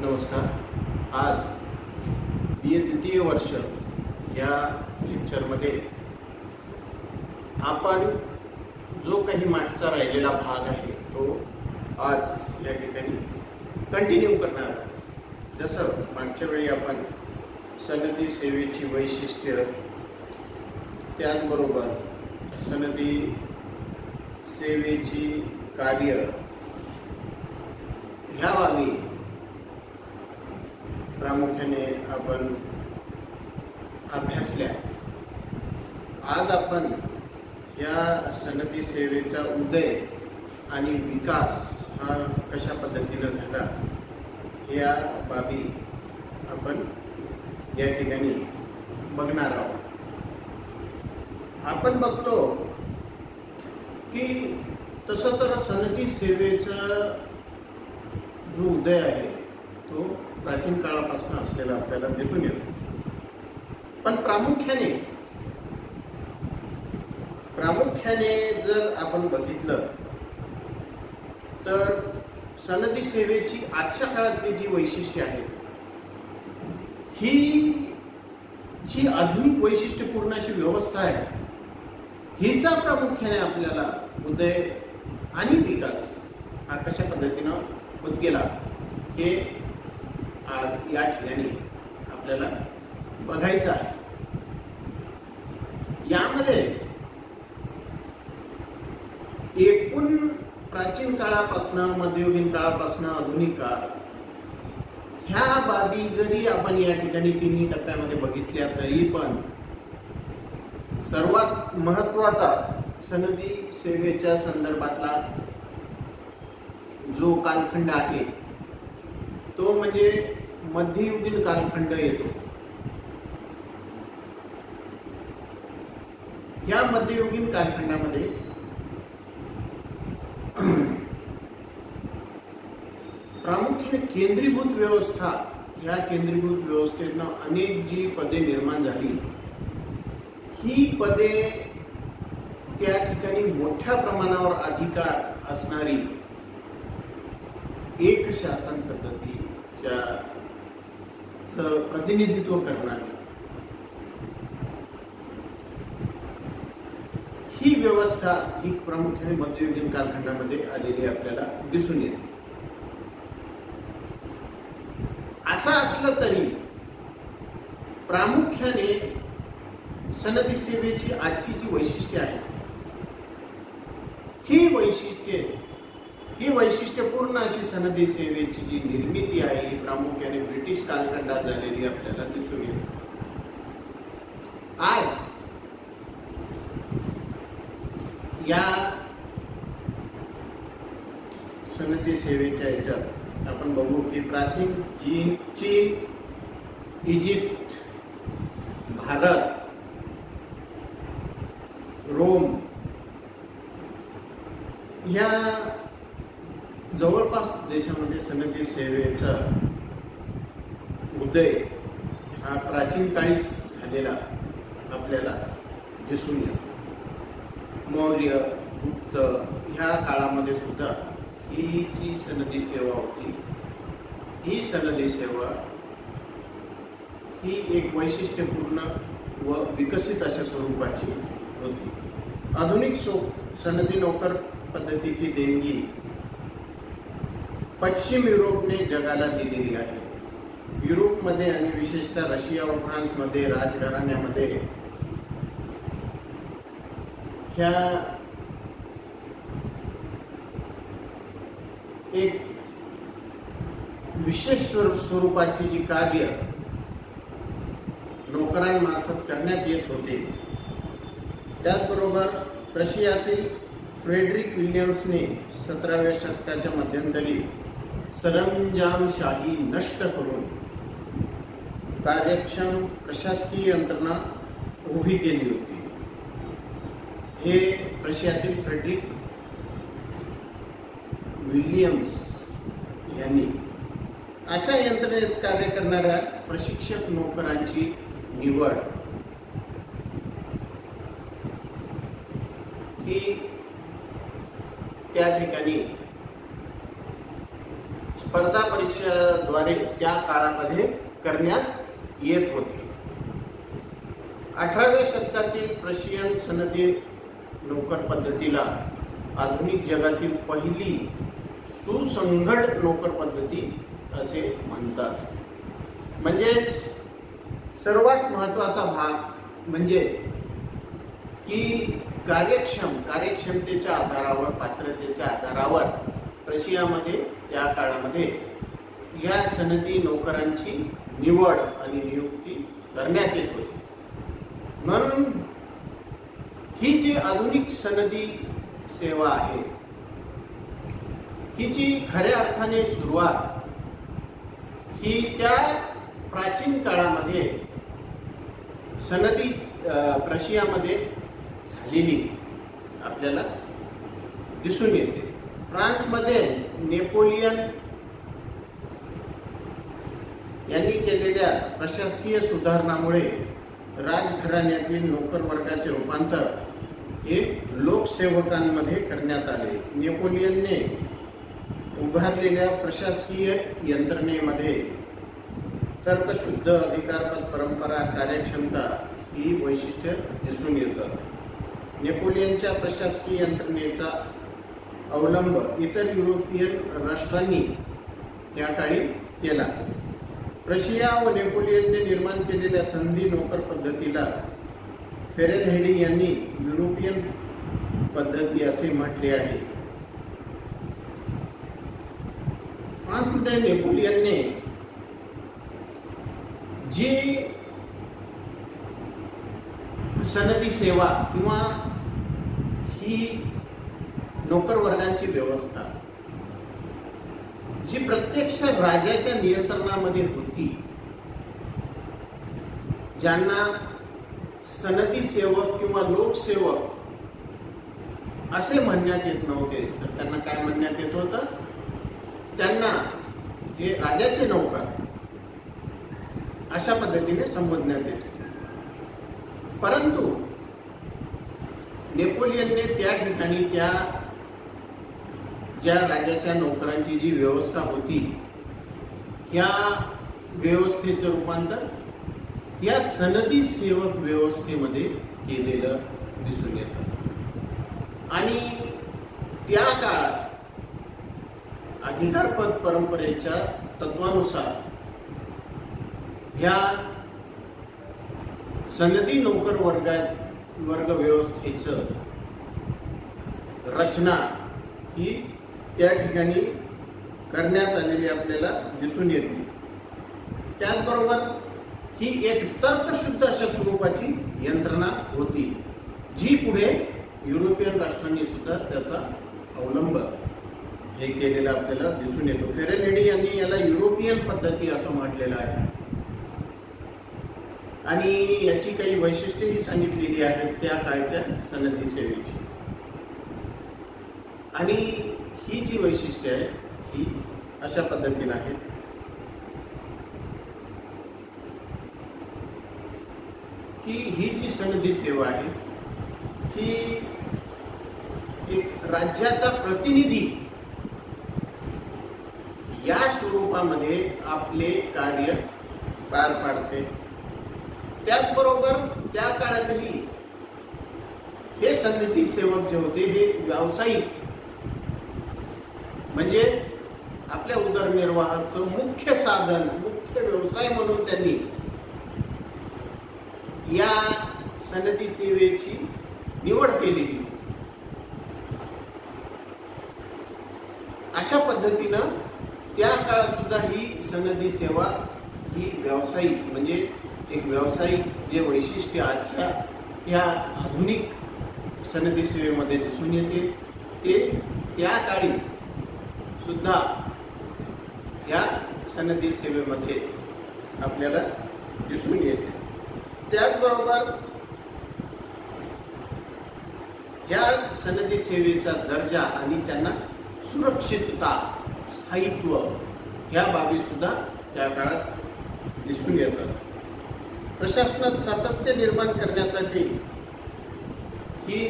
नमस्कार। आज BA द्वितीय वर्ष या लेक्चरमध्ये आपण जो काही मागचा राहिलेला भाग आहे तो आज या ठिकाणी कंटिन्यू करणार आहे। जसं मागच्या वेळी आपण सनदी सेवेची वैशिष्ट्य, त्याचबरोबर सनदी सेवेची कार्य ह्या बाबी प्रामुख्याने आपण अभ्यासल्या। आज आपण या सनदी सेवेचा उदय आणि विकास हा कशा पद्धतीने झाला या बाबी आपण या ठिकाणी बघणार आहोत। आपण बघतो की तसं तर सनदी सेवेचा जो उदय आहे तो प्राचीन काळापासून असलेला आपल्याला दिसून येतो, पण प्रामुख्याने जर आपण बघितलं तर सनदी सेवेची आजच्या काळातली जी वैशिष्ट्ये आहेत ही जी आधुनिक वैशिष्ट्यपूर्ण अशी व्यवस्था आहे हिचा प्रामुख्याने आपल्याला उदय आणि विकास हा कशा पद्धतीनं होत गेला हे आज या ठिकाणी आपल्याला बघायचं आहे। यामध्ये एकूण प्राचीन काळापासून मध्ययुगीन काळापासून आधुनिक काळ ह्या बाबी जरी आपण या ठिकाणी तिन्ही टप्प्यामध्ये बघितल्या तरी पण सर्वात महत्त्वाचा सनदी सेवेच्या संदर्भातला जो कालखंड आहे तो म्हणजे मध्ययुगीन कालखंड येतो। या मध्ययुगीन कालखंडामध्ये प्रामुख्याने केंद्रीभूत व्यवस्था, या केंद्रीभूत व्यवस्थेतनं अनेक जी पदे निर्माण झाली ही पदे त्या ठिकाणी मोठ्या प्रमाणावर अधिकार असणारी एक शासन पद्धतीच्या प्रतिनिधित्व करणारी ही व्यवस्था ही प्रामुख्याने मध्ययुगीन कालखंडामध्ये आलेली आपल्याला दिसून येते। असं असलं तरी प्रामुख्याने सनदी सेवेची आजची जी वैशिष्ट्ये आहेत ही वैशिष्ट्यपूर्ण अशी सनदी सेवेची जी निर्मिती आहे ही प्रामुख्याने ब्रिटिश कालखंडात झालेली आपल्याला दिसून येते। आज या सनदी सेवेच्या याच्यात आपण बघू की प्राचीन चीन, इजिप्त, भारत, रोम या जवळपास देशामध्ये सनदी सेवेचा उदय हा प्राचीन काळीच झालेला आपल्याला दिसून येतो। मौर्य, गुप्त ह्या काळामध्ये सुद्धा ही जी सनदी सेवा होती ही सनदी सेवा ही एक वैशिष्ट्यपूर्ण व विकसित अशा स्वरूपाची होती। आधुनिक सनदी नोकर पद्धतीची देणगी पश्चिम युरोपने जगाला दिलेली आहे। युरोपमध्ये आणि विशेषतः रशिया व फ्रान्समध्ये राजघराण्यामध्ये ह्या एक विशेष स्वरूपाची जी कार्य नोकरांमार्फत करण्यात येत होते, त्याचबरोबर रशियातील फ्रेडरिक विल्यम्सने 17व्या शतकाच्या मध्यंतरी सरंजामशाही नष्ट करून कार्यक्षम प्रशासकीय यंत्रणा उभी केली होती। हे रशियातील फ्रेडरिक विल्यम्स यांनी अशा यंत्रणेत कार्य करणाऱ्या प्रशिक्षक नोकरांची निवड ही त्या ठिकाणी स्पर्धा परीक्षेद्वारे त्या काळामध्ये करण्यात येत होते. 18व्या शतकातील प्रशियन सनदी नोकर पद्धतीला आधुनिक जगातील पहिली सुसंगड नोकर पद्धती असे म्हणतात. म्हणजेच सर्वात महत्त्वाचा भाग म्हणजे की कार्यक्षमतेच्या आधारावर, पात्रतेच्या आधारावर प्रशियामध्ये त्या काळामध्ये या सनदी नोकरांची निवड आणि नियुक्ती करण्यात येत होती. म्हणून ही जी आधुनिक सनदी सेवा आहे, हिची खऱ्या अर्थाने सुरुवात ही त्या प्राचीन काळामध्ये सनदी प्रशियामध्ये झालेली आपल्याला दिसून येते. फ्रान्समध्ये नेपोलियन यांनी केलेल्या प्रशासकीय सुधारणामुळे राजघराण्यातील नोकर वर्गाचे रूपांतर हे लोकसेवकांमध्ये करण्यात आले. नेपोलियनने उभारलेल्या प्रशासकीय यंत्रणेमध्ये तर्कशुद्ध, अधिकारपद परंपरा, कार्यक्षमता ही वैशिष्ट्ये दिसून येतात. नेपोलियनच्या प्रशासकीय यंत्रणेचा अवलंब इतर युरोपियन राष्ट्रांनी त्या काळी केला. प्रशिया व नेपोलियनने निर्माण केलेल्या संधी नोकर पद्धतीला फेरेनहेडी यांनी युरोपियन पद्धती असे म्हटले आहे. फ्रान्समध्ये नेपोलियनने जी सनदी सेवा किंवा ही नोकर वर्गांची व्यवस्था जी प्रत्यक्ष राजाच्या नियंत्रणामध्ये होती, ज्यांना सनदी सेवक किंवा लोकसेवक असे म्हणण्यात येत नव्हते, तर त्यांना काय म्हणण्यात येत होतं? त्यांना हे राजाचे नौकर अशा पद्धतीने संबोधण्यात येते. परंतु नेपोलियनने त्या ठिकाणी त्या ज्या राजाच्या नोकरांची जी व्यवस्था होती, या व्यवस्थेचं रूपांतर या सनदी सेवक व्यवस्थेमध्ये केलेलं दिसून येतं. आणि त्या काळात अधिकारपद परंपरेच्या तत्वानुसार ह्या सनदी नोकर वर्ग व्यवस्थेचं रचना ही त्या ठिकाणी करण्यात आलेली आपल्याला दिसून येते. त्याचबरोबर ही एक तर्कशुद्ध अशा स्वरूपाची यंत्रणा होती, जी पुढे युरोपियन राष्ट्रांनी सुद्धा त्याचा अवलंब हे केलेला आपल्याला दिसून येतो. फेरेनहेडी यांनी याला युरोपियन पद्धती असं म्हटलेलं आहे आणि याची काही वैशिष्ट्येही सांगितलेली आहेत त्या काळच्या सनदी सेवेची. आणि ही जी वैशिष्ट्ये आहे ही अशा पद्धतीने आहे की ही जी सनदी सेवा आहे ही एक राज्याचा प्रतिनिधी या स्वरूपामध्ये आपले कार्य पार पाडते. त्याचबरोबर त्या काळातही हे सनदी सेवक जे होते हे व्यावसायिक म्हणजे आपल्या उदरनिर्वाहाचं मुख्य साधन, मुख्य व्यवसाय म्हणून त्यांनी या सनदी सेवेची निवड केलेली. अशा पद्धतीनं त्या काळात सुद्धा ही सनदी सेवा ही व्यावसायिक म्हणजे एक व्यावसायिक जे वैशिष्ट्य आजच्या या आधुनिक सनदी सेवेमध्ये दिसून येते ते त्या काळी सुद्धा या सनदी सेवेमध्ये आपल्याला दिसून येते. त्याचबरोबर या सनदी सेवेचा दर्जा आणि त्यांना सुरक्षितता, स्थायित्व या बाबी सुद्धा त्या काळात दिसून येतात. प्रशासनात सातत्य निर्माण करण्यासाठी ही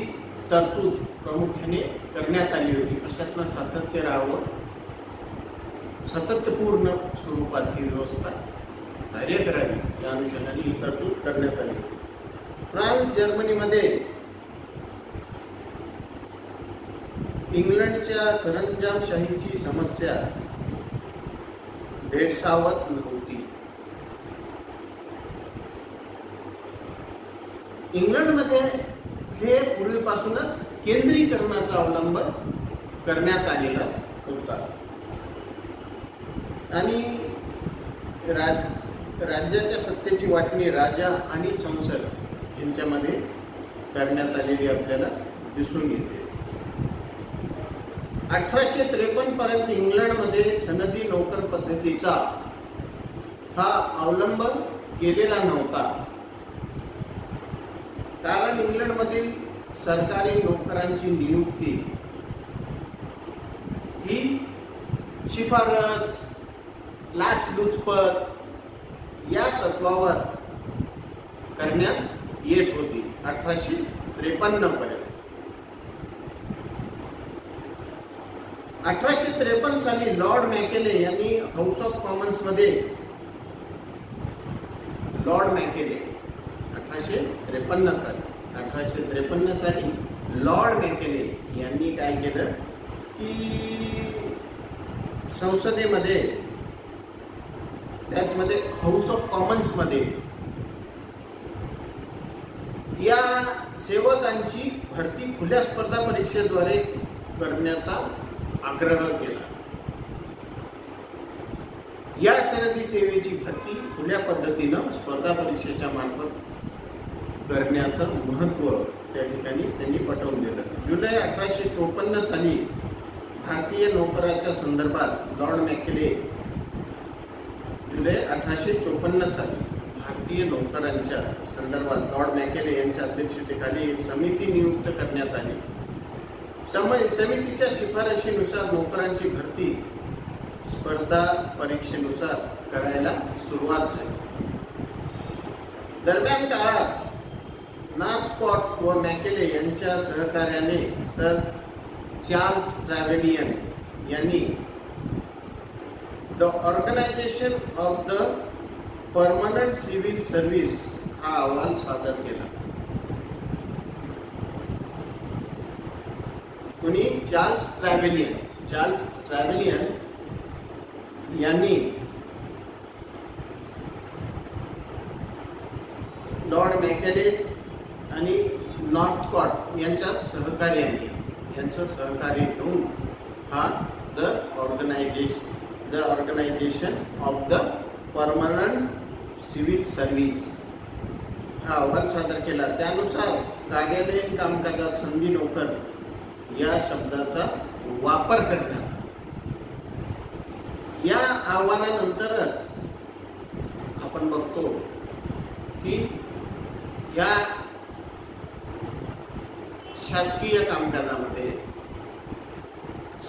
तरतूद प्रामुख्याने करण्यात आली होती. प्रशासनात सातत्य राहावं, सातत्यपूर्ण स्वरूपात ही व्यवस्था कार्य करावी या अनुषंगाने ही तरतूद करण्यात आली. फ्रान्स जर्मनीमध्ये इंग्लंडच्या सरंजामशाहीची समस्या भेडसावत नव्हती. इंग्लंडमध्ये हे पूर्वीपासूनच केंद्रीकरणाचा अवलंब करण्यात आलेला होता आणि राज्याच्या सत्तेची वाटणी राजा आणि संसद यांच्यामध्ये करण्यात आलेली आपल्याला दिसून येते. 1853 पर्यंत इंग्लंडमध्ये सनदी नोकर पद्धतीचा हा अवलंब केलेला नव्हता, कारण इंग्लंडमधील सरकारी नोकरांची नियुक्ती ही शिफारस, लाचलुचपत या तत्वावर करण्यात येत होती. 1853 पर्यंत. 1853 साली लॉर्ड मॅकेले यांनी हाऊस ऑफ कॉमन्स मध्ये लॉर्ड मॅकेले 1853 साली लॉर्ड मॅकेले यांनी काय केलं की संसदेमध्ये, त्याचमध्ये हाऊस ऑफ कॉमन्स मध्ये या सेवकांची भरती खुल्या स्पर्धा परीक्षेद्वारे करण्याचा आग्रह केला. या सनदी सेवेची भरती खुल्या पद्धतीनं स्पर्धा परीक्षेच्या मार्फत करण्याचं महत्त्व त्या ठिकाणी त्यांनी पटवून दिलं. जुलै 1854 साली भारतीय नोकराच्या संदर्भात लॉर्ड मॅकेले, जुलै 1854 साली भारतीय नोकरांच्या संदर्भात लॉर्ड मॅकेले यांच्या अध्यक्षतेखाली एक समिती नियुक्त करण्यात आली. समितीच्या शिफारशीनुसार नोकरांची भरती स्पर्धा परीक्षेनुसार करायला सुरुवात झाली. दरम्यान काळात नॉर्थकॉट व मॅकेले यांच्या सहकार्याने सर चार्ल्स ट्रॅव्हेलियन यांनी the organisation of the permanent civil service हा अहवाल सादर केला. कोणी? चार्ल्स ट्रॅव्हेलियन यांनी लॉर्ड मॅकेले आणि नॉर्थकॉट यांच्या सहकार्य घेऊन हा the organisation of the permanent civil service हा अहवाल सादर केला. त्यानुसार कार्यालयीन कामकाजात संधी नोकर या शब्दाचा वापर करण्यात. या अहवालानंतरच आपण बघतो की या शासकीय कामकाजामध्ये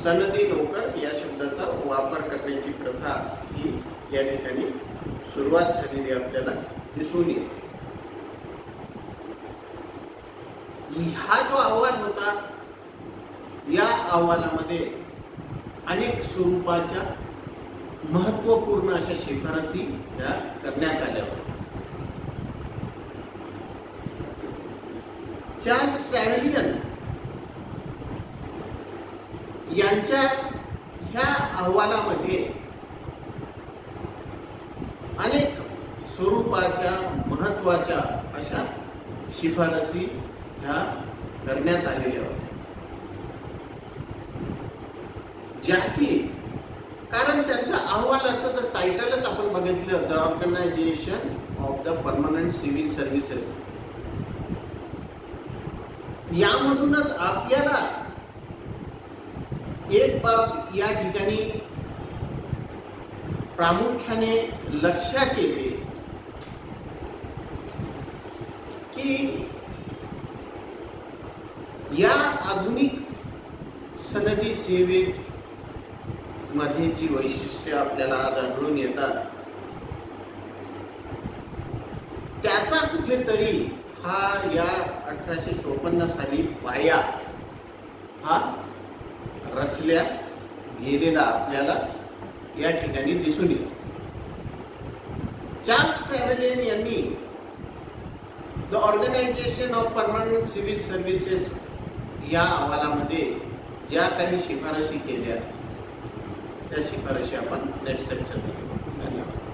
सनदी नोकर या शब्दाचा वापर करण्याची प्रथा ही या ठिकाणी सुरुवात झालेली आपल्याला दिसून येते. हा जो अहवाल होता, या अहवालामध्ये अनेक स्वरूपाच्या महत्त्वपूर्ण अशा शिफारसी या करण्यात आल्या होत्या. चार्ल्स ट्रॅव्हेलियन यांच्या ह्या अहवालामध्ये अनेक स्वरूपाच्या महत्त्वाच्या अशा शिफारसी ह्या करण्यात आलेल्या होत्या, ज्या की कारण त्यांच्या अहवालाचं जर टायटलच आपण बघितलं, the organisation of the permanent civil services, यामधूनच आपल्याला एक बाब या ठिकाणी प्रामुख्याने लक्षात येते की या आधुनिक सनदी सेवेत मध्ये जी वैशिष्ट्ये आपल्याला आज आढळून येतात, त्याचा कुठेतरी हा या 1854 साली पाया हा रचल्या गेलेला आपल्याला या ठिकाणी दिसून येतो. चार्ल्स ट्रॅव्हलिन यांनी the organisation of permanent civil services या अहवालामध्ये ज्या काही शिफारशी केल्या त्या शिफारशी आपण नेक्स्ट लेक्चरमध्ये बघू. धन्यवाद.